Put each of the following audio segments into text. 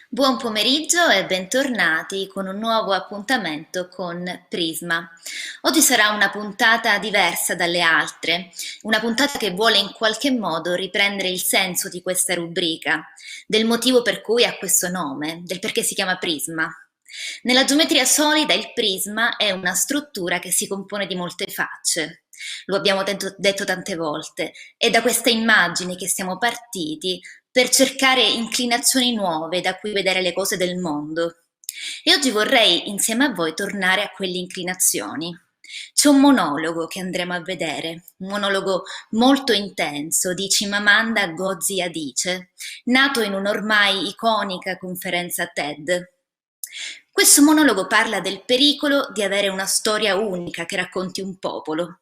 Buon pomeriggio e bentornati con un nuovo appuntamento con Prisma. Oggi sarà una puntata diversa dalle altre, una puntata che vuole in qualche modo riprendere il senso di questa rubrica, del motivo per cui ha questo nome, del perché si chiama Prisma. Nella geometria solida il prisma è una struttura che si compone di molte facce. Lo abbiamo detto tante volte, è da questa immagine che siamo partiti per cercare inclinazioni nuove da cui vedere le cose del mondo. E oggi vorrei insieme a voi tornare a quelle inclinazioni. C'è un monologo che andremo a vedere, un monologo molto intenso di Chimamanda Ngozi Adichie, nato in un'ormai iconica conferenza TED. Questo monologo parla del pericolo di avere una storia unica che racconti un popolo.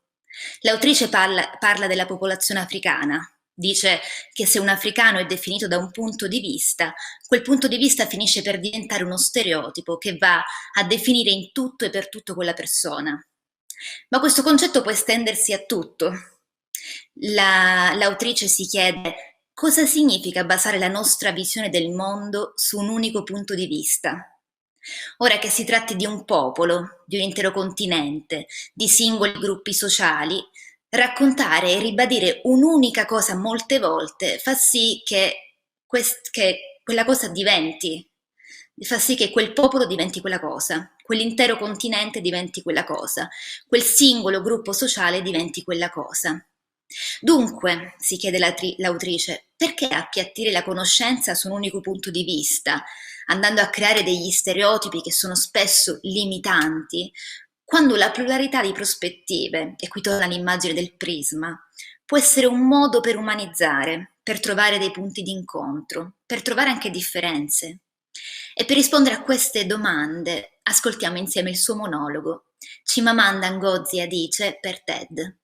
L'autrice parla della popolazione africana. Dice che se un africano è definito da un punto di vista, quel punto di vista finisce per diventare uno stereotipo che va a definire in tutto e per tutto quella persona. Ma questo concetto può estendersi a tutto. L'autrice si chiede cosa significa basare la nostra visione del mondo su un unico punto di vista. Ora che si tratti di un popolo, di un intero continente, di singoli gruppi sociali, raccontare e ribadire un'unica cosa molte volte fa sì che quella cosa diventi, fa sì che quel popolo diventi quella cosa, quell'intero continente diventi quella cosa, quel singolo gruppo sociale diventi quella cosa. Dunque, si chiede l'autrice, perché appiattire la conoscenza su un unico punto di vista, andando a creare degli stereotipi che sono spesso limitanti, quando la pluralità di prospettive, e qui torna l'immagine del prisma, può essere un modo per umanizzare, per trovare dei punti di incontro, per trovare anche differenze. E per rispondere a queste domande, ascoltiamo insieme il suo monologo. Chimamanda Ngozi Adichie per TED.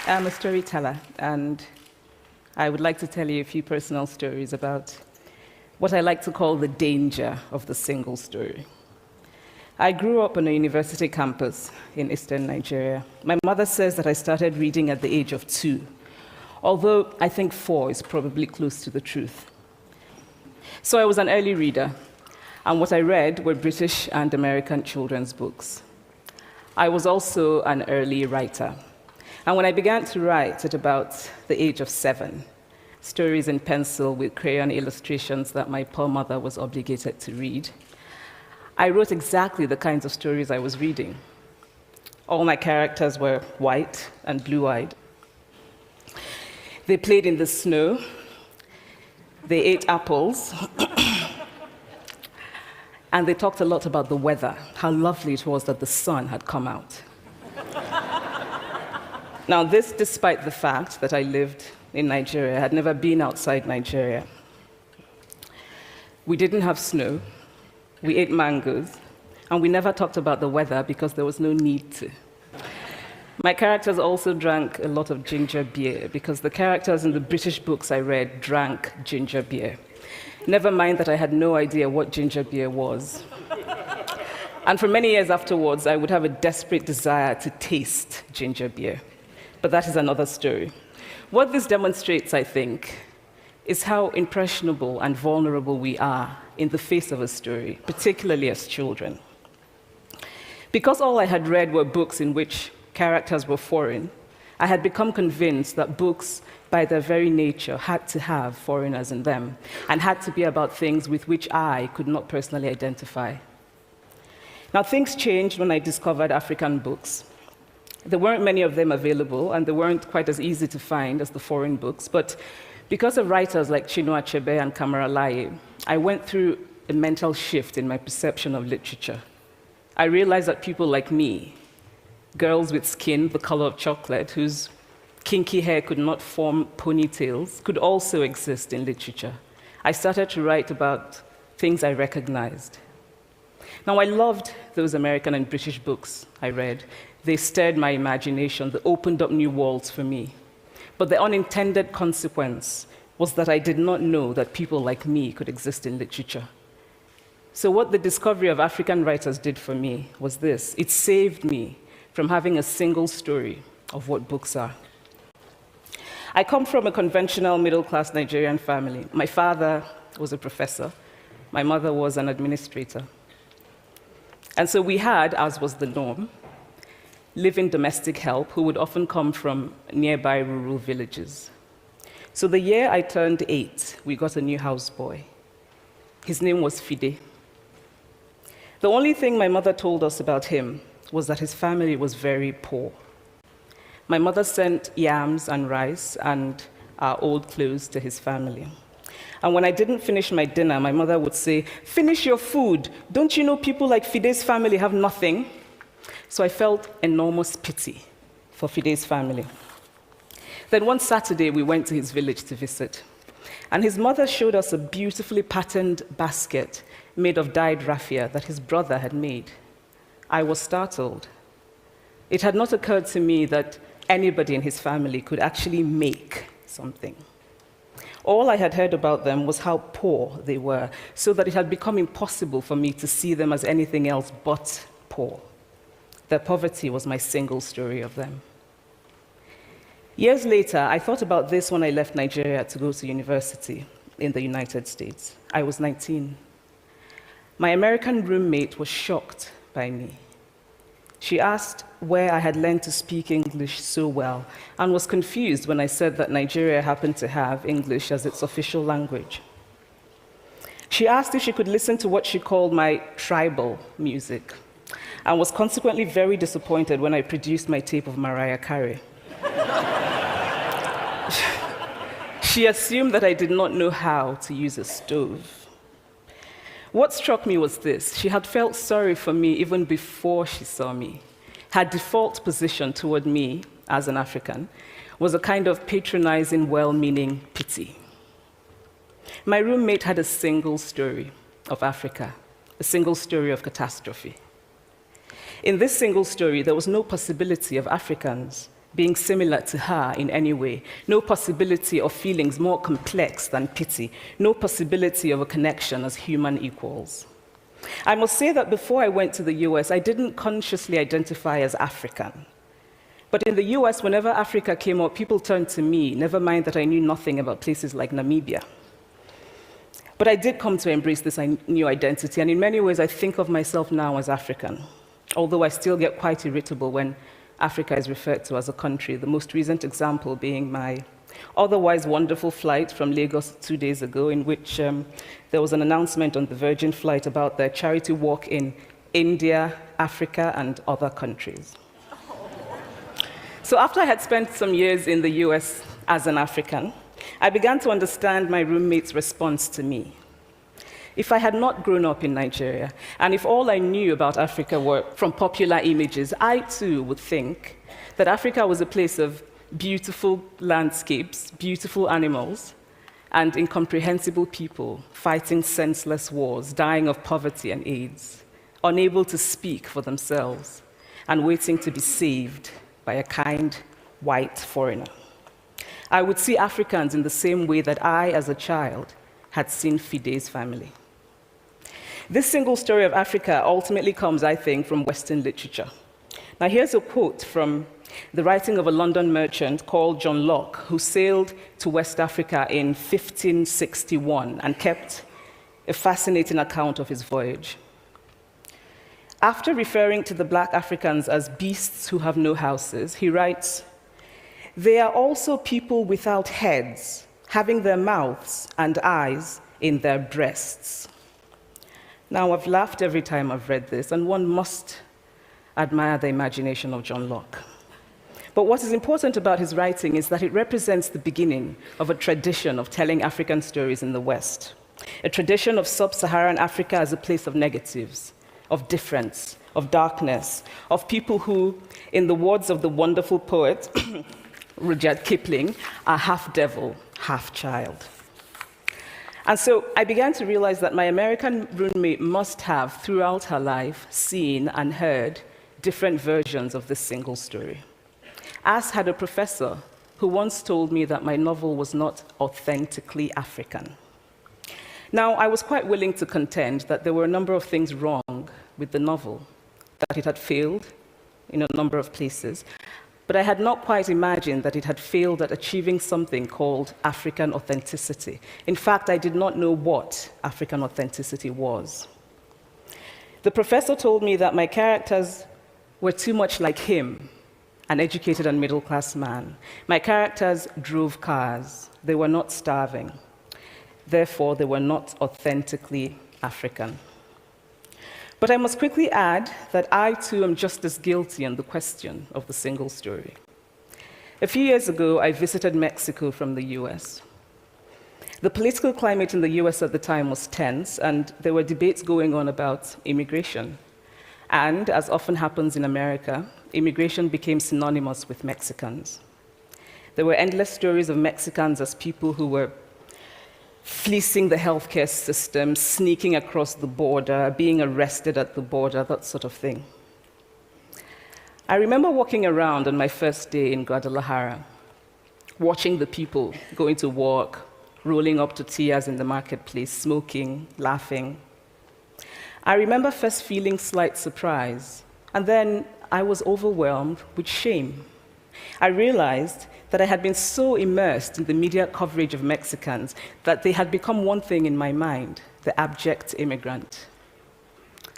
I'm a storyteller, and I would like to tell you a few personal stories about what I like to call the danger of the single story. I grew up on a university campus in eastern Nigeria. My mother says that I started reading at the age of 2, although I think 4 is probably close to the truth. So I was an early reader, and what I read were British and American children's books. I was also an early writer. And when I began to write at about the age of 7, stories in pencil with crayon illustrations that my poor mother was obligated to read, I wrote exactly the kinds of stories I was reading. All my characters were white and blue-eyed. They played in the snow. They ate apples. And they talked a lot about the weather, how lovely it was that the sun had come out. Now, this despite the fact that I lived in Nigeria. I had never been outside Nigeria. We didn't have snow. We ate mangoes. And we never talked about the weather because there was no need to. My characters also drank a lot of ginger beer because the characters in the British books I read drank ginger beer. Never mind that I had no idea what ginger beer was. And for many years afterwards, I would have a desperate desire to taste ginger beer. But that is another story. What this demonstrates, I think, is how impressionable and vulnerable we are in the face of a story, particularly as children. Because all I had read were books in which characters were foreign, I had become convinced that books, by their very nature, had to have foreigners in them and had to be about things with which I could not personally identify. Now, things changed when I discovered African books. There weren't many of them available, and they weren't quite as easy to find as the foreign books, but because of writers like Chinua Achebe and Kamara Laye, I went through a mental shift in my perception of literature. I realized that people like me, girls with skin the color of chocolate, whose kinky hair could not form ponytails, could also exist in literature. I started to write about things I recognized. Now, I loved those American and British books I read. They stirred my imagination. They opened up new worlds for me. But the unintended consequence was that I did not know that people like me could exist in literature. So what the discovery of African writers did for me was this. It saved me from having a single story of what books are. I come from a conventional middle-class Nigerian family. My father was a professor. My mother was an administrator. And so we had, as was the norm, live-in domestic help who would often come from nearby rural villages. So the year I turned 8, we got a new houseboy. His name was Fide. The only thing my mother told us about him was that his family was very poor. My mother sent yams and rice and our old clothes to his family. And when I didn't finish my dinner, my mother would say, "Finish your food. Don't you know people like Fide's family have nothing?" So I felt enormous pity for Fide's family. Then one Saturday, we went to his village to visit. And his mother showed us a beautifully patterned basket made of dyed raffia that his brother had made. I was startled. It had not occurred to me that anybody in his family could actually make something. All I had heard about them was how poor they were, so that it had become impossible for me to see them as anything else but poor. Their poverty was my single story of them. Years later, I thought about this when I left Nigeria to go to university in the United States. I was 19. My American roommate was shocked by me. She asked where I had learned to speak English so well and was confused when I said that Nigeria happened to have English as its official language. She asked if she could listen to what she called my tribal music and was consequently very disappointed when I produced my tape of Mariah Carey. She assumed that I did not know how to use a stove. What struck me was this: she had felt sorry for me even before she saw me. Her default position toward me as an African was a kind of patronizing, well-meaning pity. My roommate had a single story of Africa, a single story of catastrophe. In this single story, there was no possibility of Africans being similar to her in any way, no possibility of feelings more complex than pity, no possibility of a connection as human equals. I must say that before I went to the US, I didn't consciously identify as African. But in the US, whenever Africa came up, people turned to me, never mind that I knew nothing about places like Namibia. But I did come to embrace this new identity, and in many ways, I think of myself now as African, although I still get quite irritable when Africa is referred to as a country, the most recent example being my otherwise wonderful flight from Lagos 2 days ago, in which there was an announcement on the Virgin flight about their charity walk in India, Africa, and other countries. So after I had spent some years in the US as an African, I began to understand my roommate's response to me. If I had not grown up in Nigeria, and if all I knew about Africa were from popular images, I too would think that Africa was a place of beautiful landscapes, beautiful animals, and incomprehensible people fighting senseless wars, dying of poverty and AIDS, unable to speak for themselves, and waiting to be saved by a kind white foreigner. I would see Africans in the same way that I, as a child, had seen Fide's family. This single story of Africa ultimately comes, I think, from Western literature. Now, here's a quote from the writing of a London merchant called John Locke, who sailed to West Africa in 1561 and kept a fascinating account of his voyage. After referring to the black Africans as beasts who have no houses, he writes, "They are also people without heads, having their mouths and eyes in their breasts." Now, I've laughed every time I've read this, and one must admire the imagination of John Locke. But what is important about his writing is that it represents the beginning of a tradition of telling African stories in the West, a tradition of sub-Saharan Africa as a place of negatives, of difference, of darkness, of people who, in the words of the wonderful poet Rudyard Kipling, are half devil, half child. And so I began to realize that my American roommate must have, throughout her life, seen and heard different versions of this single story. As had a professor who once told me that my novel was not authentically African. Now, I was quite willing to contend that there were a number of things wrong with the novel, that it had failed in a number of places. but I had not quite imagined that it had failed at achieving something called African authenticity. In fact, I did not know what African authenticity was. The professor told me that my characters were too much like him, an educated and middle-class man. My characters drove cars. They were not starving. Therefore, they were not authentically African. But I must quickly add that I, too, am just as guilty on the question of the single story. A few years ago, I visited Mexico from the US. The political climate in the US at the time was tense, and there were debates going on about immigration. And, as often happens in America, immigration became synonymous with Mexicans. There were endless stories of Mexicans as people who were fleecing the healthcare system, sneaking across the border, being arrested at the border, that sort of thing. I remember walking around on my first day in Guadalajara, watching the people going to work, rolling up tortillas in the marketplace, smoking, laughing. I remember first feeling slight surprise, and then I was overwhelmed with shame. I realized that I had been so immersed in the media coverage of Mexicans that they had become one thing in my mind, the abject immigrant.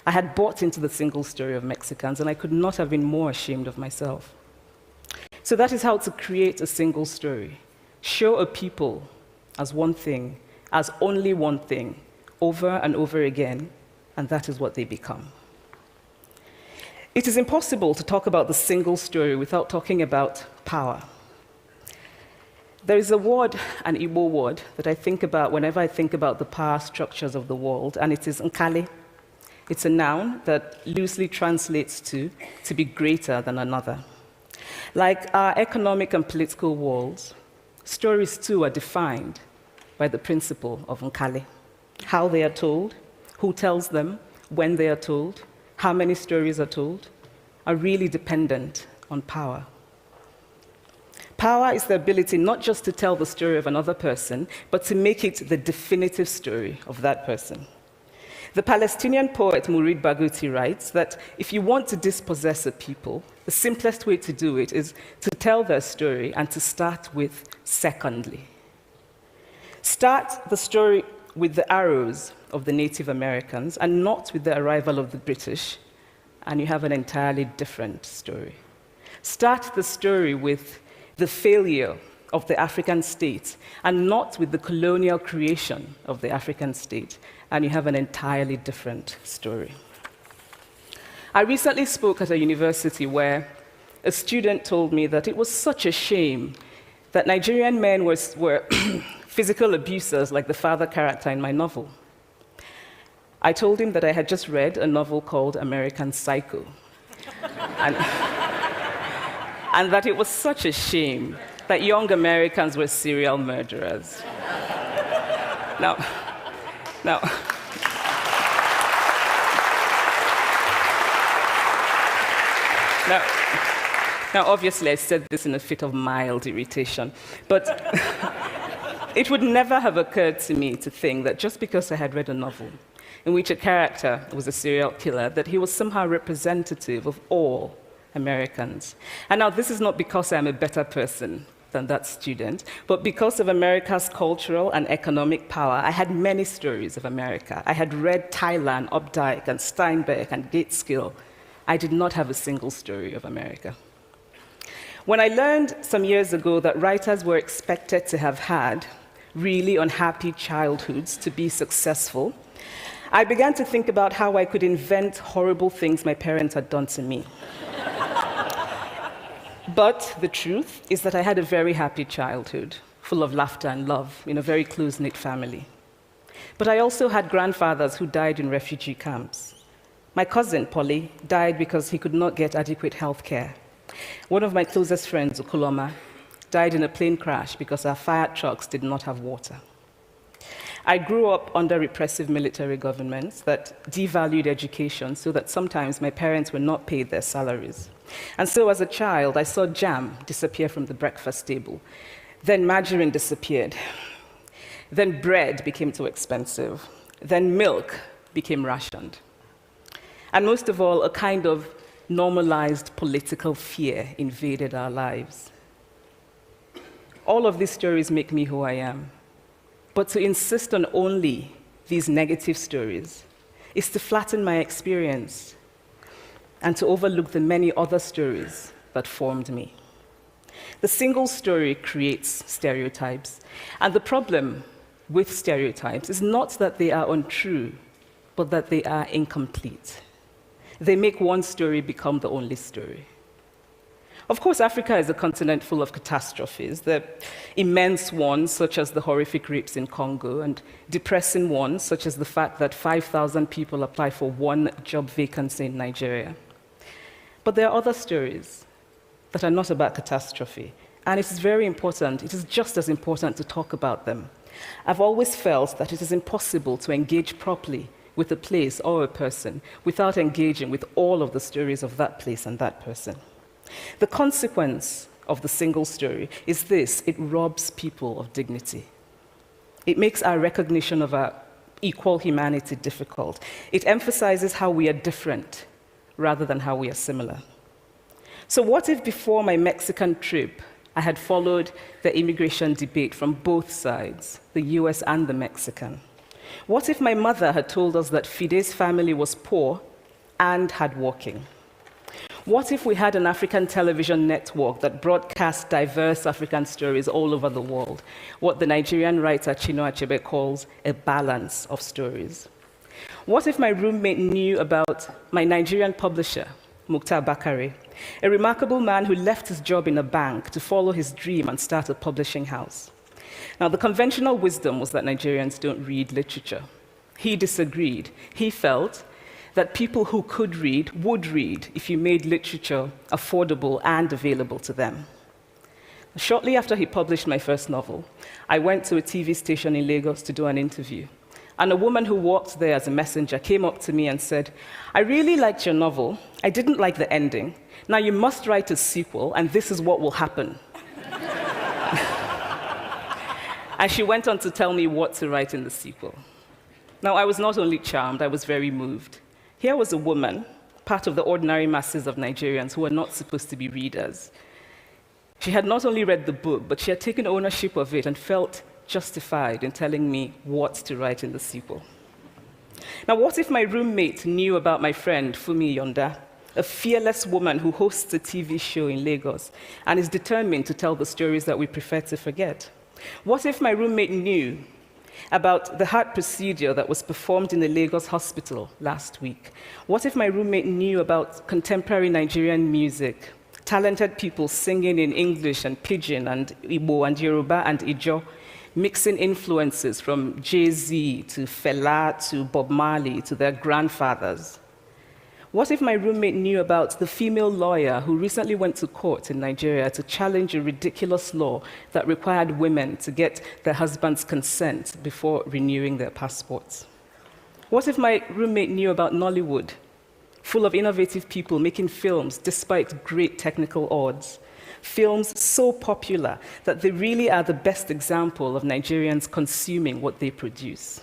I had bought into the single story of Mexicans, and I could not have been more ashamed of myself. So that is how to create a single story. Show a people as one thing, as only one thing, over and over again, and that is what they become. It is impossible to talk about the single story without talking about power. There is a word, an Igbo word, that I think about whenever I think about the power structures of the world, and it is nkali. It's a noun that loosely translates to be greater than another. Like our economic and political worlds, stories too are defined by the principle of nkali. How they are told, who tells them, when they are told, how many stories are told, are really dependent on power. Power is the ability not just to tell the story of another person, but to make it the definitive story of that person. The Palestinian poet Mourid Barghouti writes that if you want to dispossess a people, the simplest way to do it is to tell their story and to start with secondly. Start the story with the arrows of the Native Americans and not with the arrival of the British, and you have an entirely different story. Start the story with the failure of the African state and not with the colonial creation of the African state, and you have an entirely different story. I recently spoke at a university where a student told me that it was such a shame that Nigerian men were physical abusers like the father character in my novel. I told him that I had just read a novel called American Psycho, and that it was such a shame that young Americans were serial murderers. Now, obviously, I said this in a fit of mild irritation, but it would never have occurred to me to think that just because I had read a novel in which a character was a serial killer, that he was somehow representative of all Americans. And now, this is not because I'm a better person than that student, but because of America's cultural and economic power, I had many stories of America. I had read Thailand, Updike, and Steinbeck, and Gateskill. I did not have a single story of America. When I learned some years ago that writers were expected to have had really unhappy childhoods to be successful, I began to think about how I could invent horrible things my parents had done to me. But the truth is that I had a very happy childhood, full of laughter and love, in a very close-knit family. But I also had grandfathers who died in refugee camps. My cousin, Polly, died because he could not get adequate health care. One of my closest friends, Okoloma, died in a plane crash because our fire trucks did not have water. I grew up under repressive military governments that devalued education so that sometimes my parents were not paid their salaries. And so as a child, I saw jam disappear from the breakfast table. Then margarine disappeared. Then bread became too expensive. Then milk became rationed. And most of all, a kind of normalized political fear invaded our lives. All of these stories make me who I am. But to insist on only these negative stories is to flatten my experience and to overlook the many other stories that formed me. The single story creates stereotypes, and the problem with stereotypes is not that they are untrue, but that they are incomplete. They make one story become the only story. Of course, Africa is a continent full of catastrophes. The immense ones, such as the horrific rapes in Congo, and depressing ones, such as the fact that 5,000 people apply for one job vacancy in Nigeria. But there are other stories that are not about catastrophe, and it is very important, it is just as important to talk about them. I've always felt that it is impossible to engage properly with a place or a person without engaging with all of the stories of that place and that person. The consequence of the single story is this: it robs people of dignity. It makes our recognition of our equal humanity difficult. It emphasizes how we are different rather than how we are similar. So what if before my Mexican trip, I had followed the immigration debate from both sides, the US and the Mexican? What if my mother had told us that Fide's family was poor and hardworking? What if we had an African television network that broadcast diverse African stories all over the world, what the Nigerian writer Chinua Achebe calls a balance of stories? What if my roommate knew about my Nigerian publisher, Mukhtar Bakare, a remarkable man who left his job in a bank to follow his dream and start a publishing house? Now, the conventional wisdom was that Nigerians don't read literature. He disagreed. He felt that people who could read would read if you made literature affordable and available to them. Shortly after he published my first novel, I went to a TV station in Lagos to do an interview. And a woman who worked there as a messenger came up to me and said, "I really liked your novel. I didn't like the ending. Now you must write a sequel, and this is what will happen." And she went on to tell me what to write in the sequel. Now, I was not only charmed, I was very moved. Here was a woman, part of the ordinary masses of Nigerians who were not supposed to be readers. She had not only read the book, but she had taken ownership of it and felt justified in telling me what to write in the sequel. Now, what if my roommate knew about my friend Fumi Yonda, a fearless woman who hosts a TV show in Lagos and is determined to tell the stories that we prefer to forget? What if my roommate knew about the heart procedure that was performed in the Lagos hospital last week? What if my roommate knew about contemporary Nigerian music, talented people singing in English and Pidgin and Igbo and Yoruba and Ijo, mixing influences from Jay-Z to Fela to Bob Marley to their grandfathers? What if my roommate knew about the female lawyer who recently went to court in Nigeria to challenge a ridiculous law that required women to get their husband's consent before renewing their passports? What if my roommate knew about Nollywood, full of innovative people making films despite great technical odds? Films so popular that they really are the best example of Nigerians consuming what they produce.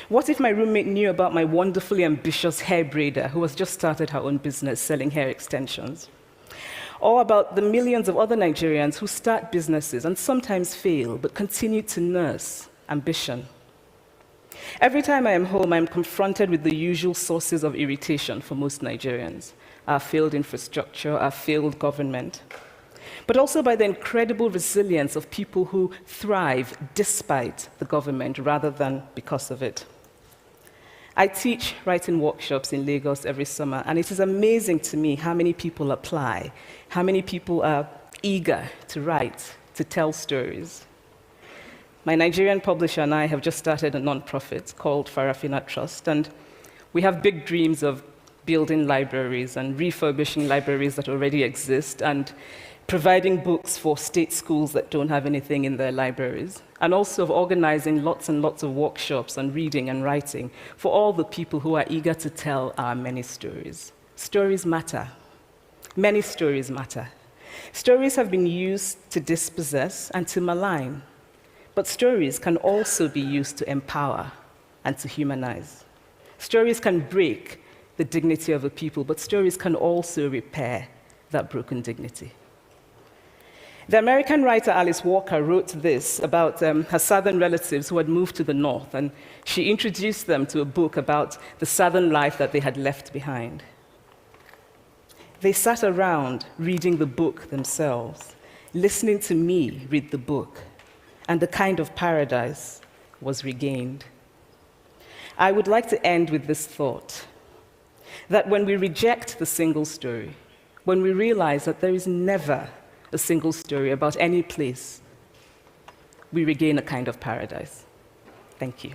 What if my roommate knew about my wonderfully ambitious hair braider who has just started her own business selling hair extensions? Or about the millions of other Nigerians who start businesses and sometimes fail, but continue to nurse ambition? Every time I am home, I am confronted with the usual sources of irritation for most Nigerians: our failed infrastructure, our failed government, but also by the incredible resilience of people who thrive despite the government rather than because of it. I teach writing workshops in Lagos every summer, and it is amazing to me how many people apply, how many people are eager to write, to tell stories. My Nigerian publisher and I have just started a nonprofit called Farafina Trust, and we have big dreams of building libraries and refurbishing libraries that already exist and providing books for state schools that don't have anything in their libraries, and also of organizing lots and lots of workshops on reading and writing for all the people who are eager to tell our many stories. Stories matter. Many stories matter. Stories have been used to dispossess and to malign, but stories can also be used to empower and to humanize. Stories can break the dignity of a people, but stories can also repair that broken dignity. The American writer Alice Walker wrote this about her southern relatives who had moved to the north, and she introduced them to a book about the southern life that they had left behind. They sat around reading the book themselves, listening to me read the book, and a kind of paradise was regained. I would like to end with this thought, that when we reject the single story, when we realize that there is never a single story about any place, we regain a kind of paradise. Thank you.